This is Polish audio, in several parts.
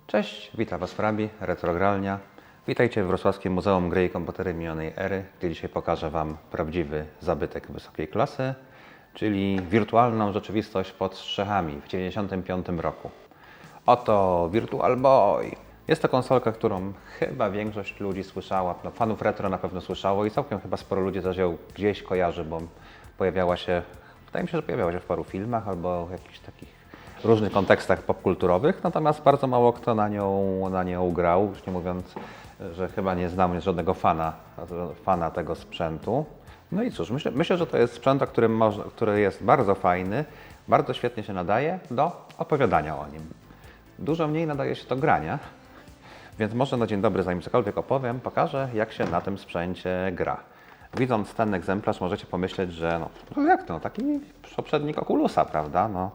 Cześć, witam Was Frabi, Retrogralnia. Witajcie w Wrocławskim Muzeum Gry i Komputery Minionej Ery, gdzie dzisiaj pokażę Wam prawdziwy zabytek wysokiej klasy, czyli wirtualną rzeczywistość pod strzechami w 1995 roku. Oto Virtual Boy. Jest to konsolka, którą chyba większość ludzi słyszała, no, fanów retro na pewno słyszało i całkiem chyba sporo ludzi też ją gdzieś kojarzy, bo pojawiała się, wydaje mi się, że pojawiała się w paru filmach albo w jakichś takich różnych kontekstach popkulturowych, natomiast bardzo mało kto na nią grał, już nie mówiąc, że chyba nie znam żadnego fana tego sprzętu. No i cóż, myślę, że to jest sprzęt, który jest bardzo fajny, bardzo świetnie się nadaje do opowiadania o nim. Dużo mniej nadaje się do grania, więc może na dzień dobry, zanim cokolwiek opowiem, pokażę, jak się na tym sprzęcie gra. Widząc ten egzemplarz możecie pomyśleć, że no jak to, taki poprzednik Oculusa, prawda? No,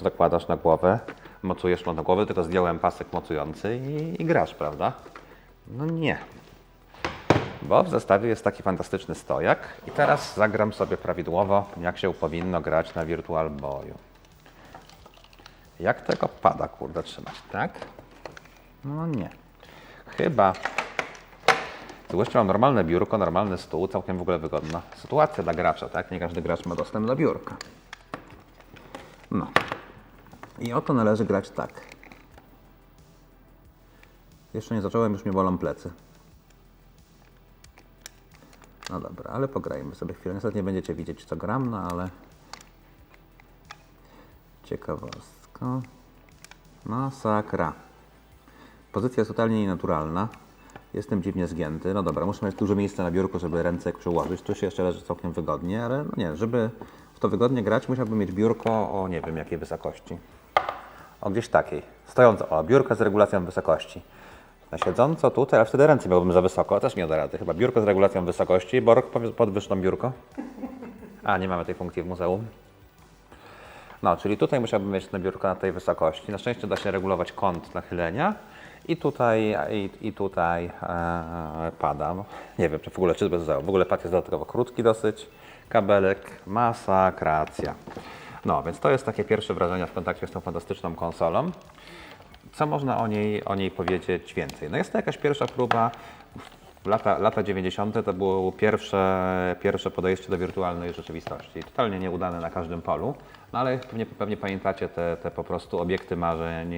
zakładasz na głowę, mocujesz na głowę, tylko zdjąłem pasek mocujący i grasz, prawda? No nie. Bo w zestawie jest taki fantastyczny stojak i teraz zagram sobie prawidłowo, jak się powinno grać na Virtual Boyu. Jak tego pada, kurde, trzymać, tak? No nie. Chyba. Jeszcze mam normalne biurko, normalny stół, całkiem w ogóle wygodna sytuacja dla gracza, tak? Nie każdy gracz ma dostęp do biurka. No. I oto należy grać tak. Jeszcze nie zacząłem, już mnie bolą plecy. No dobra, ale pograjmy sobie chwilę. Niestety nie będziecie widzieć, co gram, no ale... Ciekawostka. Masakra. Pozycja jest totalnie nienaturalna. Jestem dziwnie zgięty. No dobra, muszę mieć dużo miejsca na biurku, żeby ręce przełożyć. Tu się jeszcze leży całkiem wygodnie, ale no nie, żeby w to wygodnie grać, musiałbym mieć biurko o nie wiem jakiej wysokości. O gdzieś takiej. Stojąco, o, biurko z regulacją wysokości. Na siedząco tutaj, a wtedy ręce miałbym za wysoko, też nie da rady. Chyba biurko z regulacją wysokości. Borek, podwyższ tam biurko. A, nie mamy tej funkcji w muzeum. No, czyli tutaj musiałbym mieć na biurko na tej wysokości. Na szczęście da się regulować kąt nachylenia. I tutaj padam. Nie wiem, czy w ogóle bez zału. W ogóle pad jest dodatkowo krótki dosyć. Kabelek, masakracja. No, więc to jest takie pierwsze wrażenia w kontakcie z tą fantastyczną konsolą. Co można o niej powiedzieć więcej? No jest to jakaś pierwsza próba. Lata 90. to było pierwsze podejście do wirtualnej rzeczywistości. Totalnie nieudane na każdym polu, no ale pewnie pamiętacie te po prostu obiekty marzeń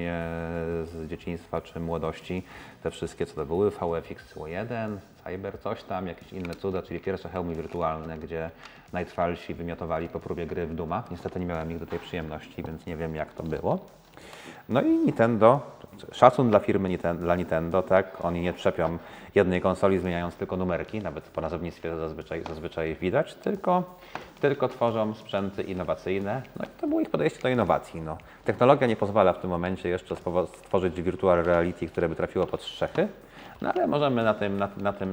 z dzieciństwa czy młodości. Te wszystkie, co to były, VFX-1, Cyber, coś tam, jakieś inne cuda, czyli pierwsze hełmy wirtualne, gdzie najtrwalsi wymiotowali po próbie gry w Duma. Niestety nie miałem nigdy tej przyjemności, więc nie wiem, jak to było. No i Nintendo, szacun dla firmy dla Nintendo, tak? Oni nie trzepią jednej konsoli, zmieniając tylko numerki, nawet po nazewnictwie to zazwyczaj widać, tylko tworzą sprzęty innowacyjne. No i to było ich podejście do innowacji. No. Technologia nie pozwala w tym momencie jeszcze stworzyć virtual reality, które by trafiło pod strzechy, no ale możemy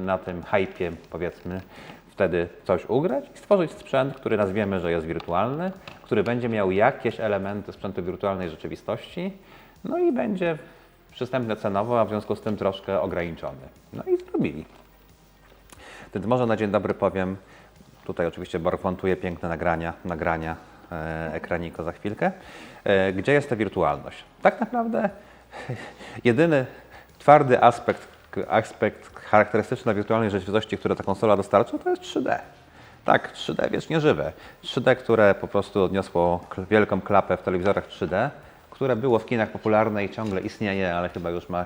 na tym hypie, powiedzmy, wtedy coś ugrać i stworzyć sprzęt, który nazwiemy, że jest wirtualny, który będzie miał jakieś elementy sprzętu wirtualnej rzeczywistości, no i będzie przystępny cenowo, a w związku z tym troszkę ograniczony. No i zrobili. Więc może na dzień dobry powiem, tutaj oczywiście Borg montuje piękne nagrania ekraniko za chwilkę, gdzie jest ta wirtualność. Tak naprawdę jedyny twardy aspekt charakterystyczny dla wirtualnej rzeczywistości, które ta konsola dostarcza, to jest 3D. Tak, 3D wiecznie żywe. 3D, które po prostu odniosło wielką klapę w telewizorach 3D, które było w kinach popularne i ciągle istnieje, ale chyba już ma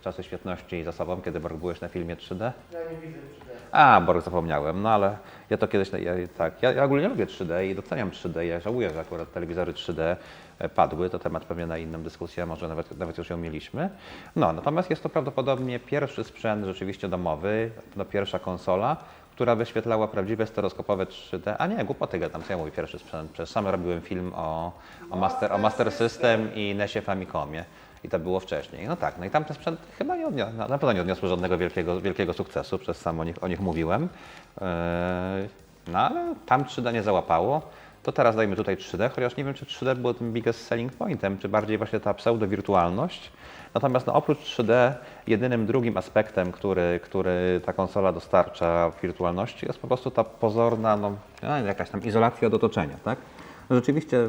czasy świetności za sobą, kiedy Borg byłeś na filmie 3D. Ja nie widzę 3D. A, Borg, zapomniałem, no ale ja to kiedyś, ja ogólnie lubię 3D i doceniam 3D, ja żałuję, że akurat telewizory 3D padły, to temat pewnie na inną dyskusję, może nawet już ją mieliśmy. No, natomiast jest to prawdopodobnie pierwszy sprzęt rzeczywiście domowy, pierwsza konsola, która wyświetlała prawdziwe stereoskopowe 3D, a nie, głupoty gadam, co ja mówię, pierwszy sprzęt, przecież sam robiłem film o Master System i NESie Famicomie. I to było wcześniej. No tak, no i tamte sprzęty chyba na pewno nie odniosły żadnego wielkiego sukcesu, przez sam o nich mówiłem. No ale tam 3D nie załapało. To teraz dajmy tutaj 3D, chociaż nie wiem, czy 3D było tym biggest selling pointem, czy bardziej właśnie ta pseudo-wirtualność. Natomiast no, oprócz 3D, jedynym drugim aspektem, który ta konsola dostarcza w wirtualności, jest po prostu ta pozorna, jakaś tam izolacja od otoczenia, tak? No, rzeczywiście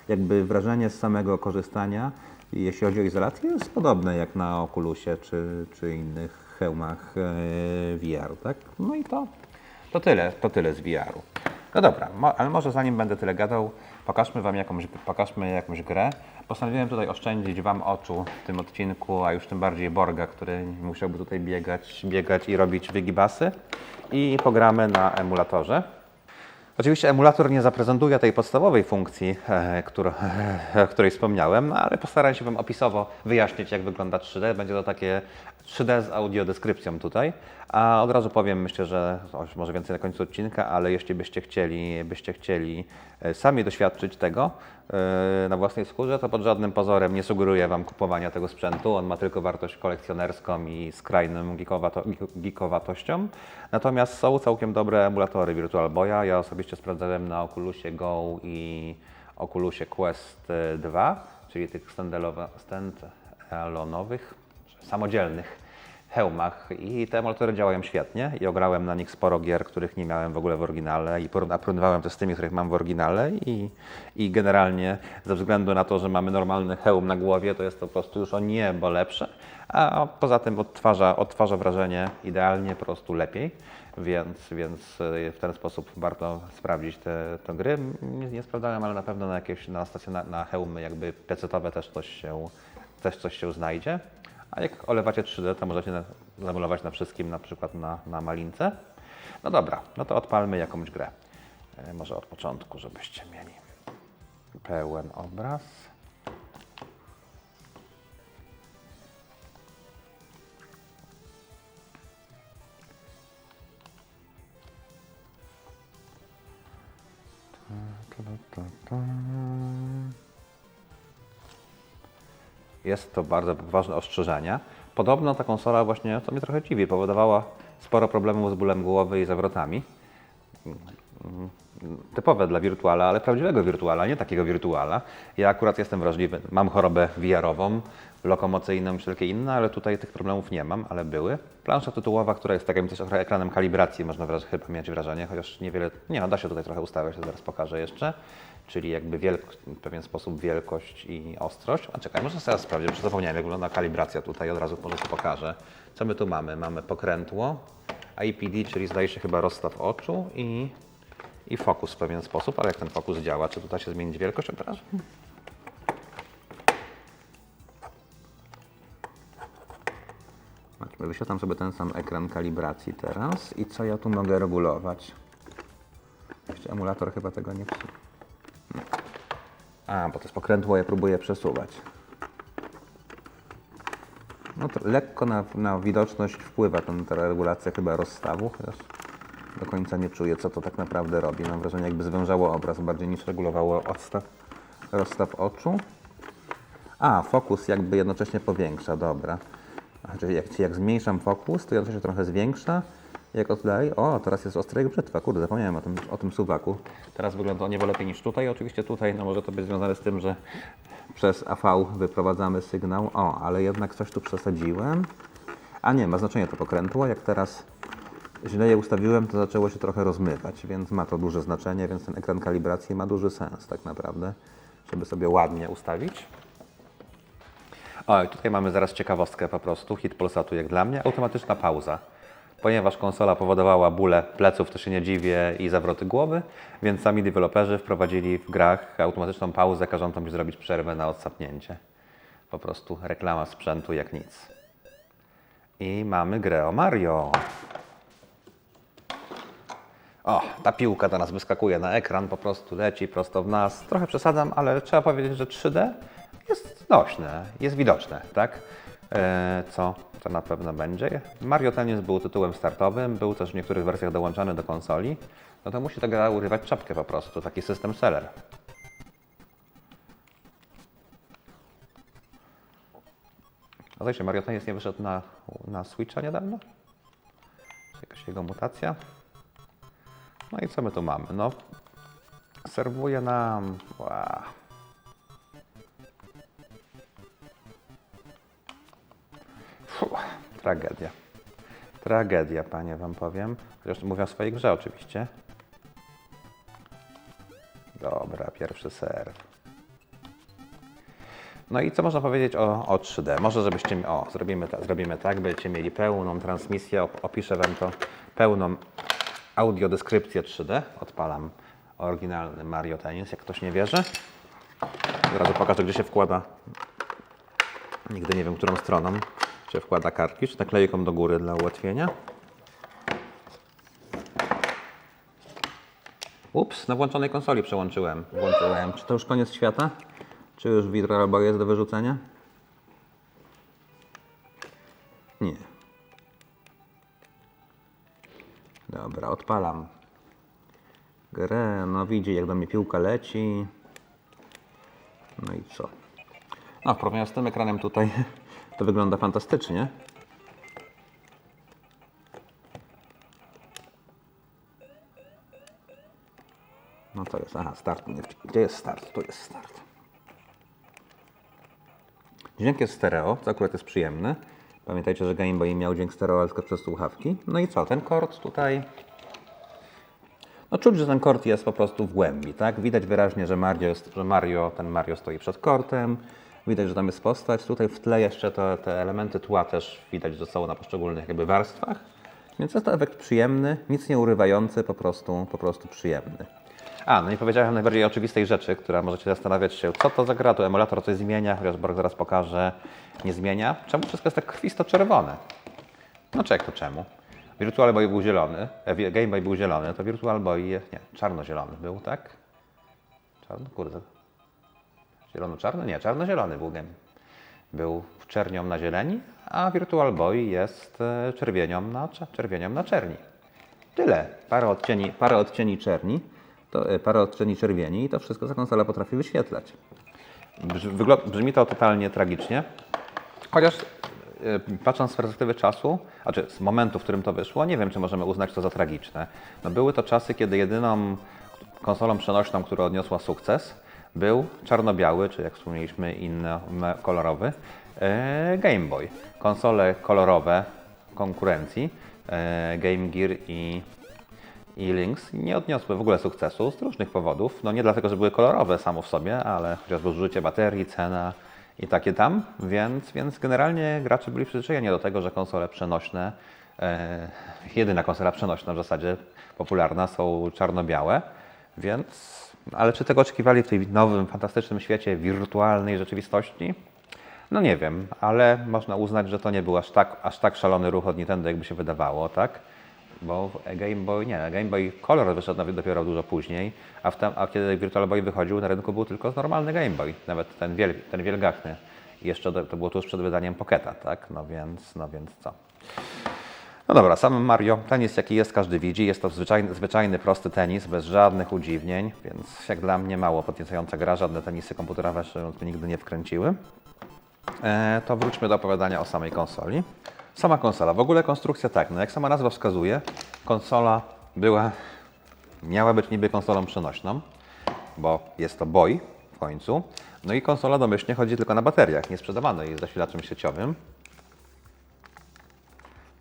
jakby wrażenie z samego korzystania I jeśli chodzi o izolację, jest podobne jak na Oculusie czy innych hełmach VR, tak? No i to tyle z VR-u. No dobra, ale może zanim będę tyle gadał, pokażmy jakąś grę. Postanowiłem tutaj oszczędzić Wam oczu w tym odcinku, a już tym bardziej Borga, który musiałby tutaj biegać i robić wygibasy. I pogramy na emulatorze. Oczywiście emulator nie zaprezentuje tej podstawowej funkcji, o której wspomniałem, ale postaram się Wam opisowo wyjaśnić, jak wygląda 3D. Będzie to takie 3D z audiodeskrypcją tutaj. A od razu powiem, myślę, że może więcej na końcu odcinka, ale jeśli byście chcieli sami doświadczyć tego na własnej skórze, to pod żadnym pozorem nie sugeruję Wam kupowania tego sprzętu. On ma tylko wartość kolekcjonerską i skrajną geekowatością. Natomiast są całkiem dobre emulatory Virtual Boya. Ja osobiście sprawdzałem na Oculusie Go i Oculusie Quest 2, czyli tych standalonowych, samodzielnych hełmach i te emulatory działają świetnie i ograłem na nich sporo gier, których nie miałem w ogóle w oryginale i porównywałem to z tymi, których mam w oryginale i generalnie ze względu na to, że mamy normalny hełm na głowie, to jest to po prostu już o niebo lepsze, a poza tym odtwarza wrażenie idealnie, po prostu lepiej, więc w ten sposób warto sprawdzić te gry. Nie sprawdzałem, ale na pewno na hełmy jakby pecetowe też coś się znajdzie. A jak olewacie 3D, to możecie zamalować na wszystkim, na przykład na malince. No dobra, no to odpalmy jakąś grę. Może od początku, żebyście mieli pełen obraz. Jest to bardzo ważne ostrzeżenie. Podobno ta konsola właśnie, co mnie trochę dziwi, powodowała sporo problemów z bólem głowy i zawrotami. Typowe dla wirtuala, ale prawdziwego wirtuala, nie takiego wirtuala. Ja akurat jestem wrażliwy, mam chorobę VR-ową, lokomocyjną i wszelkie inne, ale tutaj tych problemów nie mam, ale były. Plansza tytułowa, która jest takim też ekranem kalibracji, można chyba mieć wrażenie, chociaż niewiele, da się tutaj trochę ustawiać, to zaraz pokażę jeszcze. Czyli jakby w pewien sposób wielkość i ostrość. A czekaj, może teraz sprawdzić, bo zapomniałem, jak wygląda kalibracja tutaj, od razu może to pokażę. Co my tu mamy? Mamy pokrętło, IPD, czyli zdaje się chyba rozstaw oczu i fokus w pewien sposób, ale jak ten fokus działa, czy tutaj się zmienić wielkość od razu? Wyświetlam sobie ten sam ekran kalibracji teraz i co ja tu mogę regulować? Jeszcze emulator chyba tego nie psuje. A, bo to jest pokrętło, ja próbuję przesuwać. No to lekko na widoczność wpływa ta regulacja chyba rozstawu, chociaż do końca nie czuję, co to tak naprawdę robi. Mam wrażenie, jakby zwężało obraz bardziej niż regulowało rozstaw oczu. A, fokus jakby jednocześnie powiększa, dobra. Jak zmniejszam fokus, to jednocześnie trochę zwiększa. Jak oddalej, teraz jest ostra jak brzytwa, kurde, zapomniałem o tym suwaku. Teraz wygląda o niebo lepiej niż tutaj. Oczywiście tutaj, może to być związane z tym, że przez AV wyprowadzamy sygnał. Ale jednak coś tu przesadziłem. A nie, ma znaczenie to pokrętło. Jak teraz źle je ustawiłem, to zaczęło się trochę rozmywać, więc ma to duże znaczenie, więc ten ekran kalibracji ma duży sens tak naprawdę, żeby sobie ładnie ustawić. I tutaj mamy zaraz ciekawostkę po prostu, hit Polsatu jak dla mnie, automatyczna pauza. Ponieważ konsola powodowała bóle pleców, to się nie dziwię, i zawroty głowy, więc sami deweloperzy wprowadzili w grach automatyczną pauzę, każącą mi zrobić przerwę na odsapnięcie. Po prostu reklama sprzętu jak nic. I mamy grę o Mario. Ta piłka do nas wyskakuje na ekran, po prostu leci prosto w nas. Trochę przesadzam, ale trzeba powiedzieć, że 3D jest nośne, jest widoczne, tak? Co na pewno będzie. Mario Tennis był tytułem startowym, był też w niektórych wersjach dołączany do konsoli. No to musi ta gra urywać czapkę po prostu, taki system seller. A zajście, Mario Tennis nie wyszedł na Switcha niedawno? Czy jakaś jego mutacja? No i co my tu mamy? No, serwuje nam... Tragedia. Tragedia, panie, wam powiem. Chociaż mówię o swojej grze oczywiście. Dobra, pierwszy serw. No i co można powiedzieć o 3D? Może żebyście, zrobimy tak, będziecie mieli pełną transmisję, opiszę Wam to, pełną audiodeskrypcję 3D. Odpalam oryginalny Mario Tennis, jak ktoś nie wierzy. Od razu pokażę, gdzie się wkłada. Nigdy nie wiem, którą stroną się wkłada kartki, czy naklejką do góry dla ułatwienia. Ups, na włączonej konsoli włączyłem. Czy to już koniec świata? Czy już Virtual Boy jest do wyrzucenia? Nie. Dobra, odpalam grę. No widzi, jak do mnie piłka leci. No i co? No, w porównaniu z tym ekranem tutaj to wygląda fantastycznie. No to jest, aha, start. Gdzie jest start? Tu jest start. Dźwięk jest stereo, co akurat jest przyjemny. Pamiętajcie, że Game Boy miał dźwięk stereo, tylko przez słuchawki. No i co, ten kord tutaj... No czuć, że ten kord jest po prostu w głębi, tak? Widać wyraźnie, że ten Mario stoi przed kordem. Widać, że tam jest postać. Tutaj w tle jeszcze te elementy tła też widać, że są na poszczególnych jakby warstwach. Więc jest to efekt przyjemny, nic nie urywający, po prostu przyjemny. A, no i powiedziałem najbardziej oczywistej rzeczy, która możecie zastanawiać się, co to za gra, to emulator coś zmienia, chociaż Borg zaraz pokaże, nie zmienia. Czemu wszystko jest tak krwisto-czerwone? No czek to czemu? Virtual Boy był zielony, Game Boy był zielony, to Virtual Boy jest, nie, czarno-zielony był, tak? Czarno, kurde. Zielono-czarny? Nie, czarno-zielony był Game. Był czernią na zieleni, a Virtual Boy jest czerwienią na czerni. Tyle. Parę odcieni czerni. Parę odcieni czerwieni i to wszystko ta konsola potrafi wyświetlać. Brzmi to totalnie tragicznie, chociaż patrząc z perspektywy czasu, znaczy z momentu, w którym to wyszło, nie wiem, czy możemy uznać to za tragiczne. No były to czasy, kiedy jedyną konsolą przenośną, która odniosła sukces, był czarno-biały, czy jak wspomnieliśmy, inny kolorowy Game Boy. Konsole kolorowe konkurencji Game Gear i Lynx nie odniosły w ogóle sukcesu z różnych powodów. No nie dlatego, że były kolorowe samo w sobie, ale chociażby zużycie baterii, cena i takie tam, więc generalnie gracze byli przyzwyczajeni do tego, że konsole przenośne, jedyna konsola przenośna w zasadzie popularna, są czarno-białe, więc... Ale czy tego oczekiwali w tym nowym, fantastycznym świecie wirtualnej rzeczywistości? No nie wiem, ale można uznać, że to nie był aż tak szalony ruch od Nintendo, jakby się wydawało, tak? Bo Game Boy Color wyszedł dopiero dużo później, a kiedy Virtual Boy wychodził, na rynku był tylko normalny Game Boy, nawet ten wielgachny. I jeszcze to było tuż przed wydaniem Pocketa, tak? No więc co? No dobra, sam Mario, tenis jaki jest, każdy widzi. Jest to zwyczajny, prosty tenis, bez żadnych udziwnień, więc jak dla mnie mało podniecająca gra, żadne tenisy komputerowe się nigdy nie wkręciły. To wróćmy do opowiadania o samej konsoli. Sama konsola, w ogóle konstrukcja tak, no jak sama nazwa wskazuje, konsola miała być niby konsolą przenośną, bo jest to Boy w końcu, no i konsola domyślnie chodzi tylko na bateriach, nie sprzedawano jej zasilaczem sieciowym.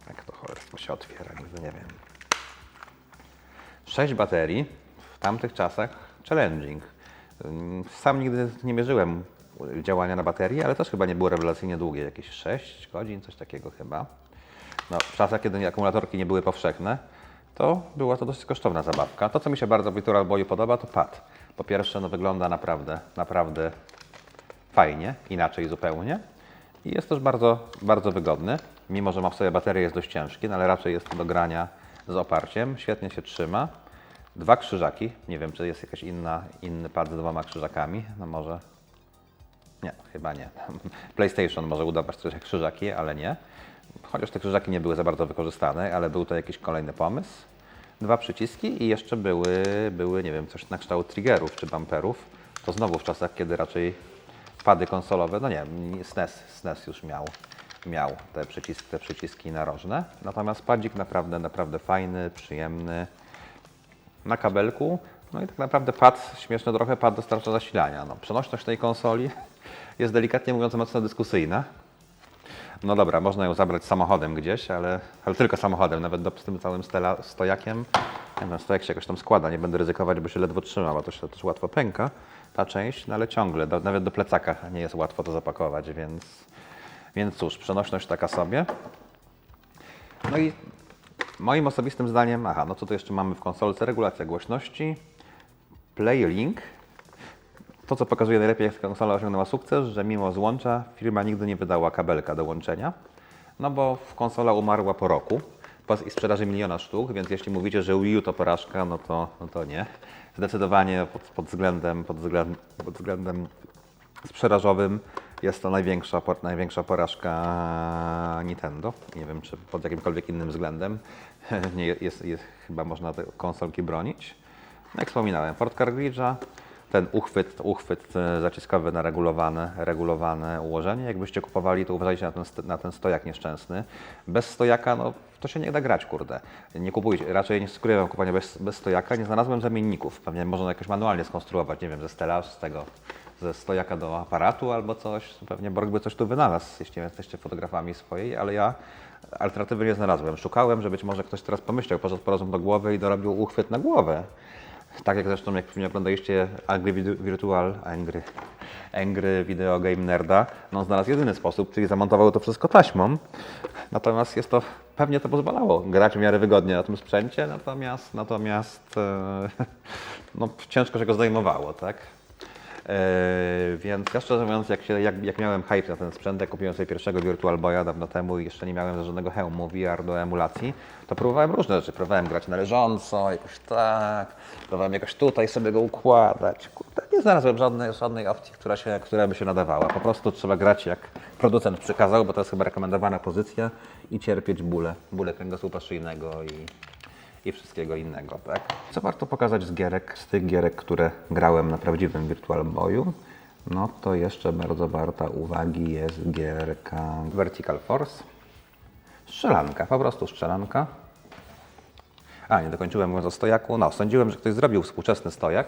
Jak to cholerstwo się otwiera, nigdy nie wiem. 6 baterii, w tamtych czasach challenging. Sam nigdy nie mierzyłem działania na baterii, ale też chyba nie było rewelacyjnie długie, jakieś 6 godzin, coś takiego chyba. No, w czasach, kiedy akumulatorki nie były powszechne, to była to dosyć kosztowna zabawka. To, co mi się bardzo w Virtual Boyu podoba, to pad. Po pierwsze, no, wygląda naprawdę fajnie, inaczej zupełnie. I jest też bardzo wygodny, mimo że ma w sobie baterię, jest dość ciężki, no, ale raczej jest to do grania z oparciem. Świetnie się trzyma. 2 krzyżaki, nie wiem, czy jest jakaś inny pad z 2 krzyżakami, no może... Nie, chyba nie. PlayStation może udawać coś jak krzyżaki, ale nie. Chociaż te krzyżaki nie były za bardzo wykorzystane, ale był to jakiś kolejny pomysł. 2 przyciski i jeszcze były, nie wiem, coś na kształt triggerów czy bumperów. To znowu w czasach, kiedy raczej pady konsolowe, no nie, SNES już miał te przyciski narożne. Natomiast padzik naprawdę fajny, przyjemny. Na kabelku, no i tak naprawdę śmieszny trochę, pad dostarcza zasilania. No, przenośność tej konsoli jest delikatnie mówiąc mocno dyskusyjna. No dobra, można ją zabrać samochodem gdzieś, ale tylko samochodem, nawet z tym całym stojakiem. Nie wiem, stojak się jakoś tam składa, nie będę ryzykować, bo się ledwo trzyma, bo to się też łatwo pęka. ta część, no ale ciągle, nawet do plecaka nie jest łatwo to zapakować, więc cóż, przenośność taka sobie. No i moim osobistym zdaniem, no co tu jeszcze mamy w konsolce? Regulacja głośności, PlayLink. To, co pokazuje najlepiej, jak konsola osiągnęła sukces, że mimo złącza firma nigdy nie wydała kabelka do łączenia, no bo konsola umarła po roku i sprzedaży 1 000 000 sztuk, więc jeśli mówicie, że Wii U to porażka, no to nie. Zdecydowanie pod względem sprzedażowym jest to największa porażka Nintendo. Nie wiem, czy pod jakimkolwiek innym względem nie chyba można te konsolki bronić. No jak wspominałem, Ford Cartridge'a, ten uchwyt zaciskowy na regulowane ułożenie. Jakbyście kupowali, to uważajcie na ten stojak nieszczęsny. Bez stojaka, no to się nie da grać, kurde. Nie kupujcie, raczej nie sugeruję kupowania bez stojaka. Nie znalazłem zamienników. Pewnie można jakoś manualnie skonstruować, nie wiem, ze stojaka do aparatu albo coś. Pewnie Borg by coś tu wynalazł, jeśli jesteście fotografami swojej, ale ja alternatywy nie znalazłem. Szukałem, że być może ktoś teraz pomyślał, poszedł po rozum do głowy i dorobił uchwyt na głowę. Tak jak zresztą, jak pewnie oglądaliście Angry Video Game Nerda, no on znalazł jedyny sposób, czyli zamontował to wszystko taśmą. Natomiast pewnie to pozwalało grać w miarę wygodnie na tym sprzęcie, natomiast no, ciężko się go zdejmowało, tak? Więc ja szczerze mówiąc, jak miałem hype na ten sprzęt, jak kupiłem sobie pierwszego Virtual Boya dawno temu i jeszcze nie miałem żadnego hełmu VR do emulacji, to próbowałem różne rzeczy. Próbowałem grać na leżąco, jakoś tak, próbowałem jakoś tutaj sobie go układać. Kurde, nie znalazłem żadnej opcji, która by się nadawała. Po prostu trzeba grać jak producent przykazał, bo to jest chyba rekomendowana pozycja i cierpieć bóle kręgosłupa szyjnego i wszystkiego innego, tak? Co warto pokazać z tych gierek, które grałem na prawdziwym Virtual Boyu, no to jeszcze bardzo warta uwagi jest gierka Vertical Force. Strzelanka, po prostu strzelanka. Nie dokończyłem mówiąc o stojaku. No, sądziłem, że ktoś zrobił współczesny stojak,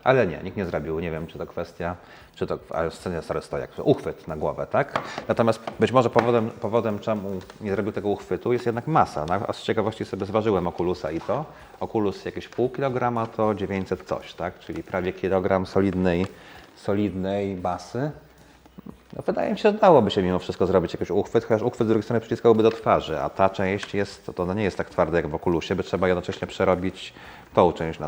ale nie, nikt nie zrobił. Nie wiem, czy to kwestia, stojak, uchwyt na głowę, tak? Natomiast być może powodem, czemu nie zrobił tego uchwytu, jest jednak masa. A z ciekawości sobie zważyłem Oculusa i to. Oculus jakieś pół kilograma to 900 coś, tak? Czyli prawie kilogram solidnej basy. No, wydaje mi się, że dałoby się mimo wszystko zrobić jakiś uchwyt, chociaż uchwyt z drugiej strony przyciskałby do twarzy, a ta część to nie jest tak twarda jak w Oculusie, by trzeba jednocześnie przerobić tą część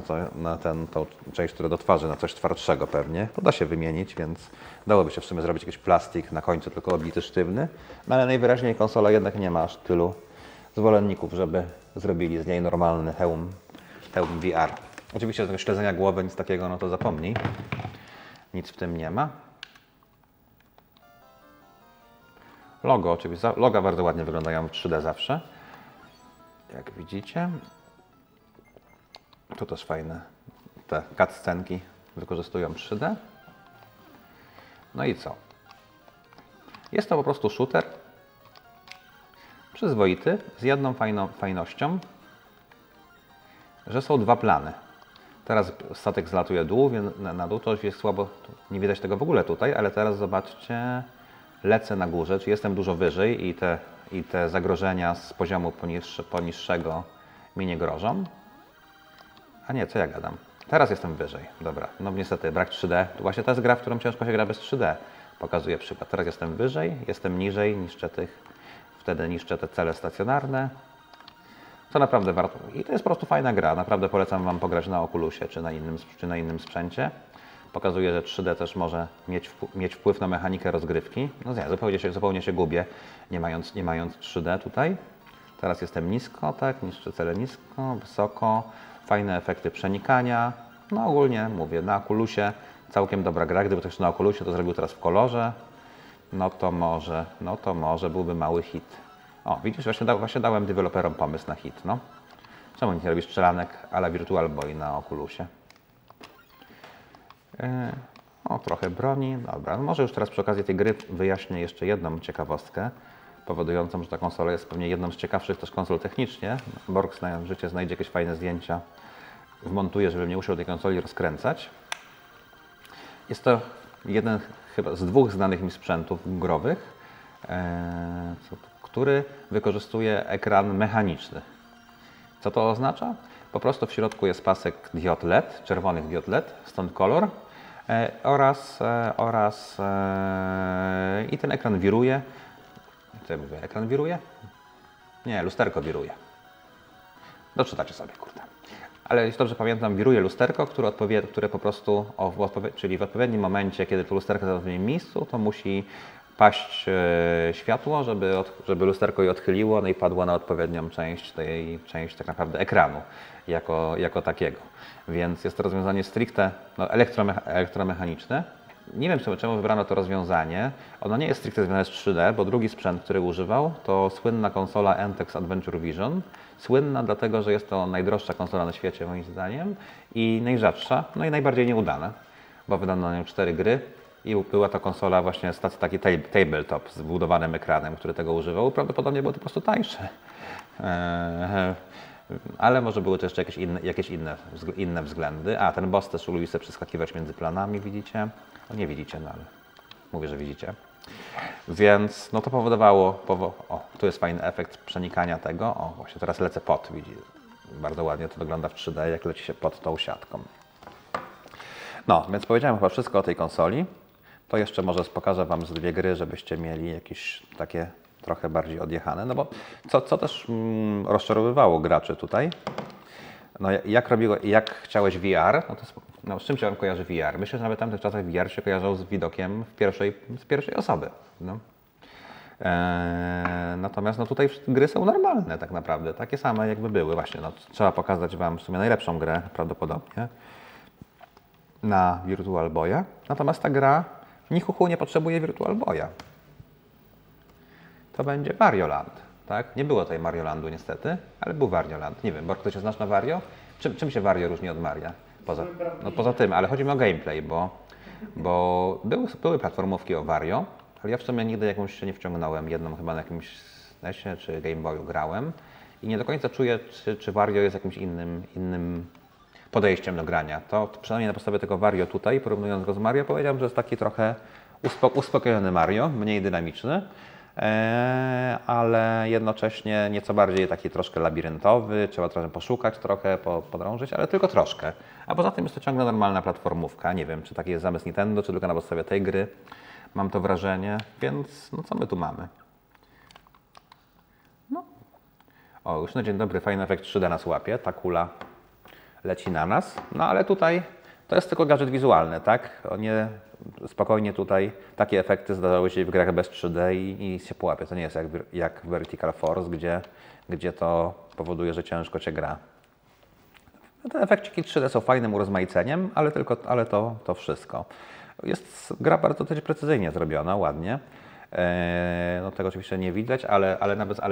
tą część, która do twarzy, na coś twardszego pewnie. To da się wymienić, więc dałoby się w sumie zrobić jakiś plastik na końcu, tylko obity sztywny, no ale najwyraźniej konsola jednak nie ma aż tylu zwolenników, żeby zrobili z niej normalny hełm VR. Oczywiście z tego śledzenia głowy, nic takiego, no to zapomnij. Nic w tym nie ma. Logo oczywiście, loga bardzo ładnie wyglądają w 3D zawsze, jak widzicie. Tu też fajne te cutscenki wykorzystują 3D. No i co? Jest to po prostu shooter przyzwoity, z jedną fajnością, że są dwa plany. Teraz statek zlatuje na dół, to już jest słabo, nie widać tego w ogóle tutaj, ale teraz zobaczcie, lecę na górze, czy jestem dużo wyżej i te zagrożenia z poziomu poniższego mi nie grożą. A nie, co ja gadam? Teraz jestem wyżej. Dobra, no niestety brak 3D. Właśnie to jest gra, w którą ciężko się gra bez 3D. Pokazuję przykład. Teraz jestem wyżej, jestem niżej, wtedy niszczę te cele stacjonarne. To naprawdę warto. I to jest po prostu fajna gra. Naprawdę polecam Wam pograć na Oculusie czy na innym sprzęcie. Pokazuje, że 3D też może mieć wpływ na mechanikę rozgrywki. No nie, zupełnie się gubię, nie mając 3D tutaj. Teraz jestem nisko, tak, niszczę cele nisko, wysoko, fajne efekty przenikania. No ogólnie mówię, na Oculusie całkiem dobra gra. Gdyby ktoś na Oculusie to zrobił teraz w kolorze, no to może byłby mały hit. O, widzisz, właśnie dałem deweloperom pomysł na hit, no. Czemu nie robisz strzelanek a la Virtual Boy na Oculusie? O, trochę broni. Dobra, no może już teraz przy okazji tej gry wyjaśnię jeszcze jedną ciekawostkę, powodującą, że ta konsola jest pewnie jedną z ciekawszych też konsol technicznie. Borg na życie znajdzie jakieś fajne zdjęcia, wmontuje, żebym nie musiał tej konsoli rozkręcać. Jest to jeden chyba z dwóch znanych mi sprzętów growych, który wykorzystuje ekran mechaniczny. Co to oznacza? Po prostu w środku jest pasek diod LED, czerwonych diod LED, stąd kolor I ten ekran wiruje. Co ja mówię? Ekran wiruje? Nie, lusterko wiruje. Doczytacie sobie, kurde. Ale jeśli dobrze pamiętam, wiruje lusterko, które po prostu, czyli w odpowiednim momencie, kiedy to lusterko jest w odpowiednim miejscu, to musi paść światło, żeby lusterko je odchyliło, no i padło na odpowiednią część tak naprawdę ekranu jako takiego. Więc jest to rozwiązanie stricte elektromechaniczne. Nie wiem czemu wybrano to rozwiązanie. Ono nie jest stricte związane z 3D, bo drugi sprzęt, który używał, to słynna konsola NTEX Adventure Vision. Słynna dlatego, że jest to najdroższa konsola na świecie moim zdaniem i najrzadsza, no i najbardziej nieudana, bo wydano na nią 4 gry i była to konsola właśnie z taki tabletop z wbudowanym ekranem, który tego używał. Prawdopodobnie było to po prostu tańsze. Ale może były to jeszcze jakieś inne względy. A, ten boss też lubi sobie przeskakiwać między planami, widzicie? No nie widzicie, no ale mówię, że widzicie. Więc no to powodowało, tu jest fajny efekt przenikania tego. O, właśnie teraz lecę pod, widzicie? Bardzo ładnie to wygląda w 3D, jak leci się pod tą siatką. No, więc powiedziałem chyba wszystko o tej konsoli. To jeszcze może pokażę Wam z 2 gry, żebyście mieli jakieś takie trochę bardziej odjechane. No bo co też rozczarowywało graczy tutaj, no jak chciałeś VR, no z czym się Wam kojarzy VR? Myślę, że nawet w tamtych czasach VR się kojarzył z widokiem z pierwszej osoby. No. Natomiast no tutaj gry są normalne tak naprawdę, takie same jakby były. Właśnie, no, trzeba pokazać Wam w sumie najlepszą grę prawdopodobnie na Virtual Boya. Natomiast ta gra nie potrzebuje Virtual Boya. To będzie Wario Land, tak? Nie było tutaj Mario Landu niestety, ale był Wario Land. Nie wiem, Bork, ty się znasz na Wario? Czym się Wario różni od Maria? Poza tym, ale chodzi mi o gameplay, bo były platformówki o Wario, ale ja w sumie nigdy jakąś się nie wciągnąłem. Jedną chyba na jakimś SNESie czy Game Boyu grałem i nie do końca czuję, czy Wario jest jakimś innym podejściem do grania. To przynajmniej na podstawie tego Wario tutaj, porównując go z Mario, powiedziałem, że jest taki trochę uspokojony Mario, mniej dynamiczny, ale jednocześnie nieco bardziej taki troszkę labiryntowy, trzeba trochę poszukać, trochę podrążyć, ale tylko troszkę. A poza tym jest to ciągle normalna platformówka. Nie wiem, czy taki jest zamysł Nintendo, czy tylko na podstawie tej gry. Mam to wrażenie, więc no co my tu mamy? No. O, już na dzień dobry, fajny efekt 3D nas łapie, ta kula leci na nas, no ale tutaj to jest tylko gadżet wizualny, tak? Spokojnie tutaj takie efekty zdarzały się w grach bez 3D i się połapie. To nie jest jak w Vertical Force, gdzie to powoduje, że ciężko się gra. Te efekciki 3D są fajnym urozmaiceniem, ale to wszystko. Jest gra bardzo też precyzyjnie zrobiona, ładnie. No tego oczywiście nie widać, ale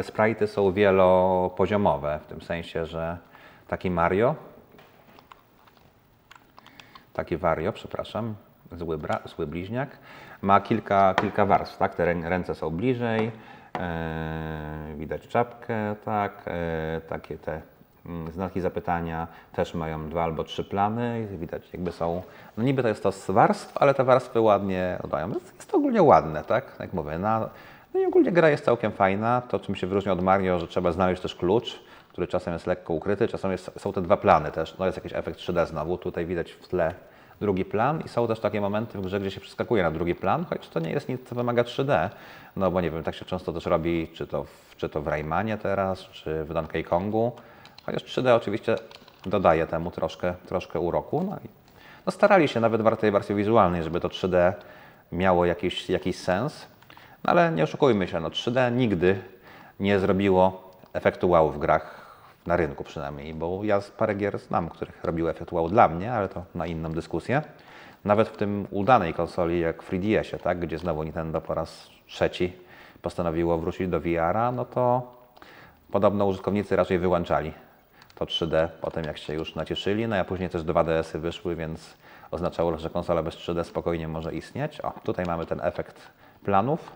sprite'y są wielopoziomowe, w tym sensie, że taki Wario, przepraszam, zły bliźniak, ma kilka warstw, tak? Te ręce są bliżej, widać czapkę, tak? Takie te znaki zapytania też mają 2 albo 3 plany, widać jakby są, no niby to jest to z warstw, ale te warstwy ładnie oddają. Jest to ogólnie ładne, tak? Jak mówię, no i ogólnie gra jest całkiem fajna, to czym się wyróżnia od Mario, że trzeba znaleźć też klucz, który czasem jest lekko ukryty, czasem są te 2 plany też, no jest jakiś efekt 3D znowu, tutaj widać w tle drugi plan i są też takie momenty w grze, gdzie się przeskakuje na drugi plan, choć to nie jest nic, co wymaga 3D, no bo nie wiem, tak się często też robi, czy to w Raymanie teraz, czy w Donkey Kongu, chociaż 3D oczywiście dodaje temu troszkę uroku, no starali się nawet w tej wersji wizualnej, żeby to 3D miało jakiś sens, no ale nie oszukujmy się, no 3D nigdy nie zrobiło efektu wow w grach, na rynku przynajmniej, bo ja parę gier znam, których robiły efekt wow dla mnie, ale to na inną dyskusję. Nawet w tym udanej konsoli jak w 3DS-ie, tak, gdzie znowu Nintendo po raz 3 postanowiło wrócić do VR-a, no to podobno użytkownicy raczej wyłączali to 3D po tym, jak się już nacieszyli, no a później też 2DS-y wyszły, więc oznaczało, że konsola bez 3D spokojnie może istnieć. O, tutaj mamy ten efekt planów.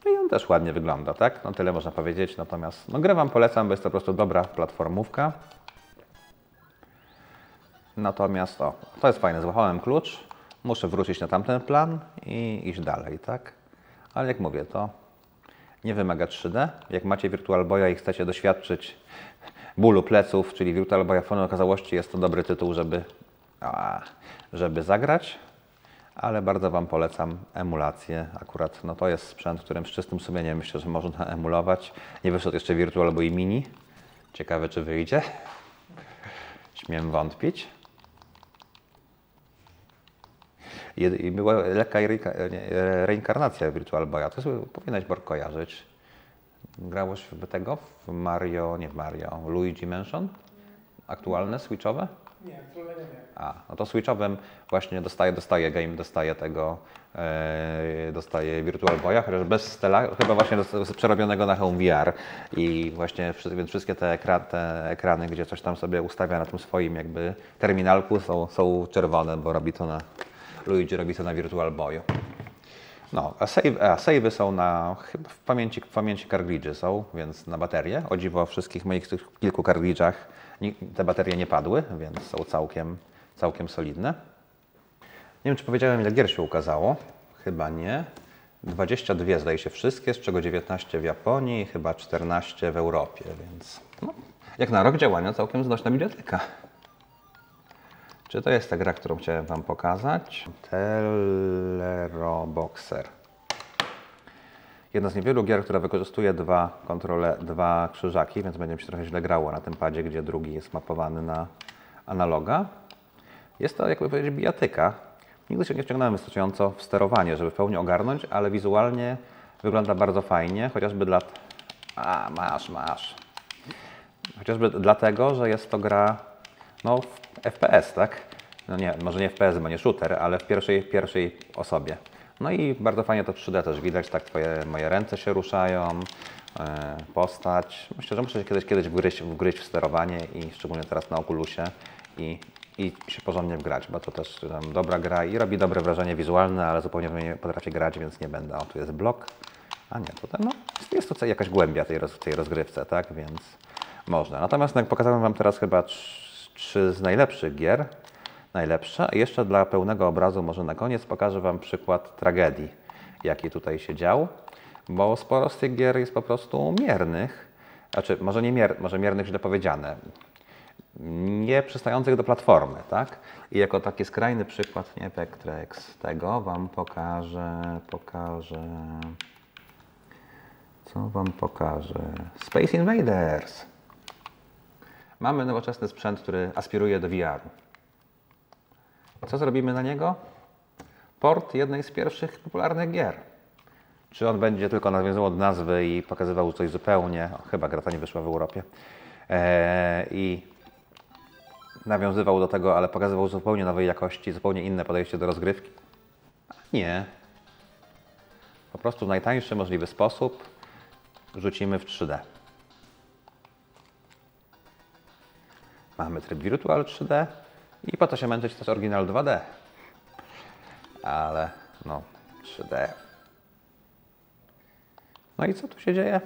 No i on też ładnie wygląda, tak? No tyle można powiedzieć, natomiast no grę Wam polecam, bo jest to po prostu dobra platformówka. Natomiast to jest fajne, złapałem klucz, muszę wrócić na tamten plan i iść dalej, tak? Ale jak mówię, to nie wymaga 3D. Jak macie Virtual Boya i chcecie doświadczyć bólu pleców, czyli Virtual Boya w pełnej okazałości, jest to dobry tytuł, żeby żeby zagrać, ale bardzo Wam polecam emulację. Akurat no to jest sprzęt, którym z czystym sumieniem myślę, że można emulować. Nie wyszedł jeszcze Virtual Boy Mini. Ciekawe, czy wyjdzie. Śmiem wątpić. I była lekka reinkarnacja Virtual Boya. To powinieneś kojarzyć. Grałeś w tego? W Mario, nie w Mario, Luigi Mansion? Aktualne, switchowe? Nie, aktualnie nie. No to switchowym właśnie dostaje Virtual Boya, chociaż bez stela, chyba właśnie przerobionego na Home VR. I właśnie więc wszystkie te ekrany, gdzie coś tam sobie ustawia na tym swoim jakby terminalku są czerwone, bo Luigi robi to na Virtual Boyu. No, a save'y są chyba w pamięci cartridge'y są, więc na baterię. O dziwo, wszystkich moich tych kilku cartridge'ach te baterie nie padły, więc są całkiem solidne. Nie wiem, czy powiedziałem, ile gier się ukazało. Chyba nie. 22 zdaje się wszystkie, z czego 19 w Japonii i chyba 14 w Europie, więc no, jak na rok działania całkiem znośna biblioteka. Czy to jest ta gra, którą chciałem Wam pokazać? Teleroboxer. Jedna z niewielu gier, która wykorzystuje dwa krzyżaki, więc będzie mi się trochę źle grało na tym padzie, gdzie drugi jest mapowany na analoga. Jest to, jakby powiedzieć, bijatyka. Nigdy się nie wciągnąłem wystarczająco w sterowanie, żeby w pełni ogarnąć, ale wizualnie wygląda bardzo fajnie, chociażby Chociażby dlatego, że jest to gra no, w FPS, tak? No nie, może nie FPS, bo nie shooter, ale w pierwszej osobie. No i bardzo fajnie to 3D też widać, tak moje ręce się ruszają, postać. Myślę, że muszę się kiedyś wgryźć w sterowanie i szczególnie teraz na Oculusie i się porządnie wgrać, bo to też dobra gra i robi dobre wrażenie wizualne, ale zupełnie nie potrafię grać, więc nie będę. O, tu jest blok. A nie, tutaj no, jest to jakaś głębia tej rozgrywce, tak, więc można. Natomiast pokazałem Wam teraz chyba 3 z najlepszych gier. Najlepsze. I jeszcze dla pełnego obrazu może na koniec pokażę Wam przykład tragedii, jaki tutaj się dział, bo sporo z tych gier jest po prostu miernych, znaczy może miernych źle powiedziane, nie przystających do platformy, tak? I jako taki skrajny przykład, nie Vectrex, tego Wam pokażę, co Wam pokażę? Space Invaders. Mamy nowoczesny sprzęt, który aspiruje do VR-u. Co zrobimy na niego? Port jednej z pierwszych popularnych gier. Czy on będzie tylko nawiązywał do nazwy i pokazywał coś zupełnie, chyba gra ta nie wyszła w Europie, i nawiązywał do tego, ale pokazywał zupełnie nowej jakości, zupełnie inne podejście do rozgrywki? Nie. Po prostu w najtańszy możliwy sposób rzucimy w 3D. Mamy tryb Virtual 3D i po to się męczyć też oryginal 2D. Ale no, 3D. No i co tu się dzieje?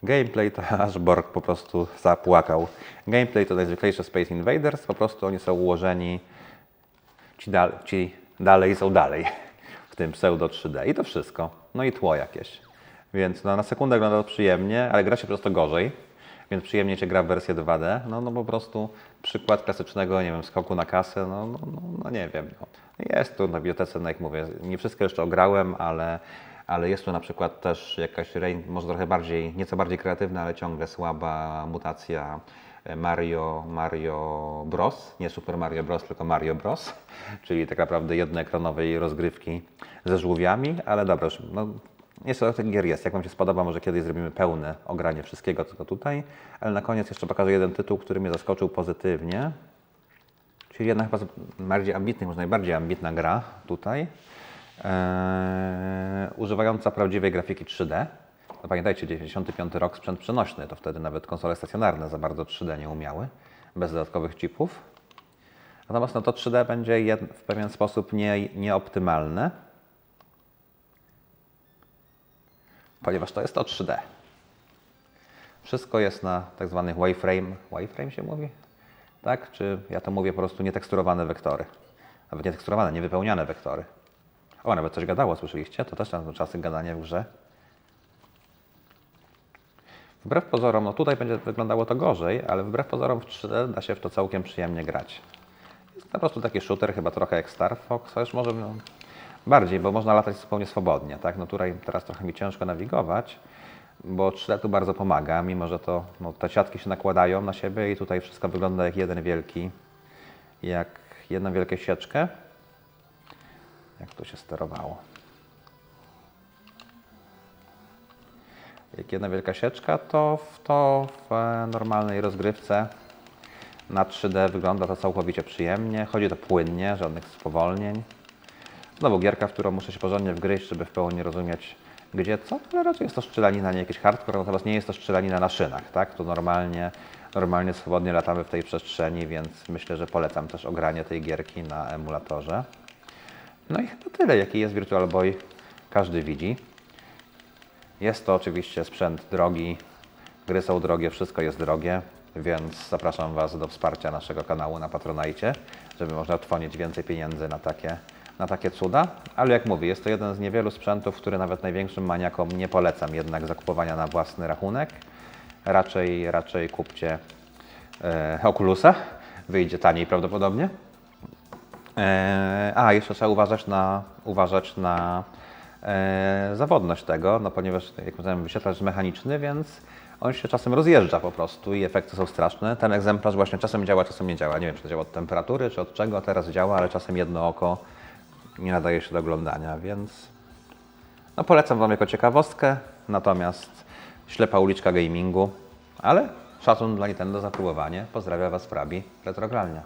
Gameplay to aż Borg po prostu zapłakał. Gameplay to najzwyklejsze Space Invaders, po prostu oni są ułożeni, ci dalej są dalej w tym pseudo 3D i to wszystko. No i tło jakieś. Więc no, na sekundę wygląda to przyjemnie, ale gra się po prostu gorzej, więc przyjemnie się gra w wersję 2D. No po prostu przykład klasycznego, nie wiem, skoku na kasę, no nie wiem. No. Jest tu na bibliotece, no jak mówię, nie wszystko jeszcze ograłem, ale jest tu na przykład też jakaś, może trochę bardziej, nieco bardziej kreatywna, ale ciągle słaba mutacja Mario Bros. Nie Super Mario Bros, tylko Mario Bros. Czyli tak naprawdę jednoekranowej rozgrywki ze żółwiami, ale dobra, no, jeszcze tych gier jest. Jak Wam się spodoba, może kiedyś zrobimy pełne ogranie wszystkiego, co tutaj. Ale na koniec jeszcze pokażę jeden tytuł, który mnie zaskoczył pozytywnie. Czyli jedna chyba bardziej ambitna, może najbardziej ambitna gra tutaj. Używająca prawdziwej grafiki 3D. No pamiętajcie, 95 rok, sprzęt przenośny, to wtedy nawet konsole stacjonarne za bardzo 3D nie umiały, bez dodatkowych chipów. Natomiast no to 3D będzie w pewien sposób nieoptymalne, ponieważ to jest to 3D. Wszystko jest na tak zwanych wireframe się mówi? Tak? Czy ja to mówię po prostu nieteksturowane wektory? Nawet nieteksturowane, niewypełniane wektory. O, nawet coś gadało, słyszeliście? To też są czasy gadania w grze. Wbrew pozorom, no tutaj będzie wyglądało to gorzej, ale wbrew pozorom w 3D da się w to całkiem przyjemnie grać. Jest po prostu taki shooter, chyba trochę jak Star Fox, chociaż może no, bardziej, bo można latać zupełnie swobodnie. Tak? No tutaj teraz trochę mi ciężko nawigować, bo 3D tu bardzo pomaga, mimo że to, no, te siatki się nakładają na siebie i tutaj wszystko wygląda jak jedną wielką sieczkę. Jak to się sterowało? Jak jedna wielka sieczka, to w normalnej rozgrywce na 3D wygląda to całkowicie przyjemnie. Chodzi to płynnie, żadnych spowolnień. Znowu gierka, w którą muszę się porządnie wgryźć, żeby w pełni rozumieć gdzie co, ale raczej jest to strzelanina, nie jakiś hardcore, natomiast nie jest to strzelanina na szynach, tak? Tu normalnie swobodnie latamy w tej przestrzeni, więc myślę, że polecam też ogranie tej gierki na emulatorze. No i chyba tyle, jaki jest Virtual Boy, każdy widzi. Jest to oczywiście sprzęt drogi, gry są drogie, wszystko jest drogie, więc zapraszam Was do wsparcia naszego kanału na Patronite, żeby można trwonić więcej pieniędzy na takie cuda. Ale jak mówię, jest to jeden z niewielu sprzętów, który nawet największym maniakom nie polecam jednak zakupowania na własny rachunek. Raczej kupcie Oculusa, wyjdzie taniej prawdopodobnie. Jeszcze trzeba uważać na zawodność tego, no ponieważ, jak powiedziałem, wyświetlacz mechaniczny, więc on się czasem rozjeżdża po prostu i efekty są straszne. Ten egzemplarz właśnie czasem działa, czasem nie działa. Nie wiem, czy to działa od temperatury, czy od czego teraz działa, ale czasem jedno oko nie nadaje się do oglądania, więc no polecam Wam jako ciekawostkę, natomiast ślepa uliczka gamingu, ale szacun dla Nintendo za próbowanie. Pozdrawiam Was, Frabi, Retrogralnia.